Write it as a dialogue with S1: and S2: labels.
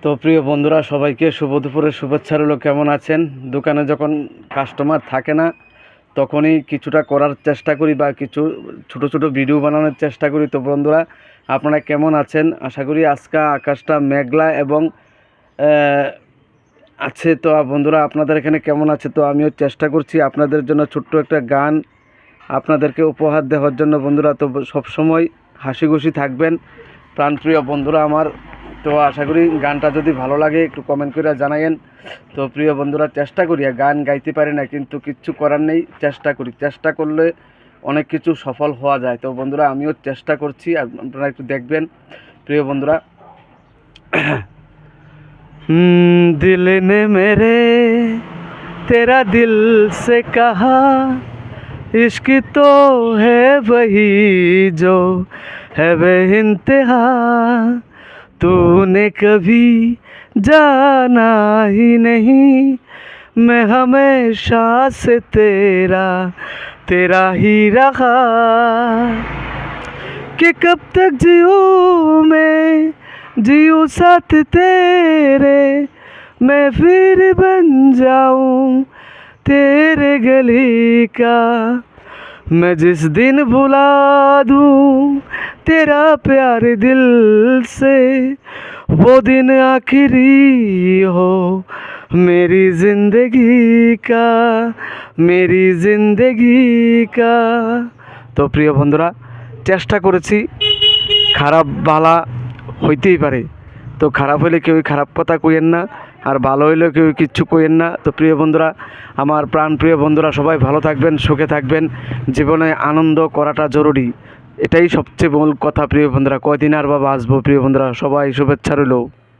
S1: তো প্রিয় বন্ধুরা, সবাইকে শুভ দুপুরের শুভেচ্ছা রইল। কেমন আছেন? দোকানে যখন কাস্টমার থাকে না তখনই কিছুটা করার চেষ্টা করি বা কিছু ছোট ছোট ভিডিও বানানোর চেষ্টা করি। তো বন্ধুরা, আপনারা কেমন আছেন? আশা করি আজকে আকাশটা মেঘলা এবং আছে। তো বন্ধুরা, আপনাদের এখানে কেমন আছে? তো আমিও চেষ্টা করছি আপনাদের জন্য ছোট্ট একটা গান আপনাদেরকে উপহার দেওয়ার জন্য। বন্ধুরা, তো সবসময় হাসি খুশি থাকবেন প্রাণপ্রিয় বন্ধুরা আমার। তো আশা করি গানটা যদি ভালো লাগে একটু কমেন্ট করে জানাইন। তো প্রিয় বন্ধুরা, চেষ্টা করি, গান গাইতে পারি না কিন্তু কিচ্ছু করার নেই, চেষ্টা করি। চেষ্টা করলে অনেক কিছু সফল হওয়া যায়। তো বন্ধুরা, আমিও চেষ্টা করছি, আপনারা একটু দেখবেন প্রিয় বন্ধুরা। दिल ने मेरे तेरा दिल से कहा, इश्क तो है वही जो है बेइंतहा, तूने कभी जाना ही नहीं, मैं हमेशा से तेरा तेरा ही रहा, कि कब तक जियूं मैं जियूं साथ तेरे, मैं फिर बन जाऊं तेरे गली का, मैं जिस दिन भुला दूं तेरा प्यार दिल से, वो दिन आखिरी हो मेरी जिंदगी का, मेरी जिंदगी का। তো প্রিয় বন্ধুরা, চেষ্টা করেছি, খারাপ বালা হইতেই পারে। তো খারাপ হইলে কেউ খারাপ কথা কইেন না, আর ভালো হইলেও কেউ কিচ্ছু কইেন না। তো প্রিয় বন্ধুরা, আমার প্রাণ প্রিয় বন্ধুরা, সবাই ভালো থাকবেন, সুখে থাকবেন। জীবনে আনন্দ করাটা জরুরি, এটাই সবচেয়ে মূল কথা। প্রিয় বন্ধুরা, কয়দিন আর বা বাঁচবো? প্রিয় বন্ধুরা, সবাই শুভেচ্ছা রইল।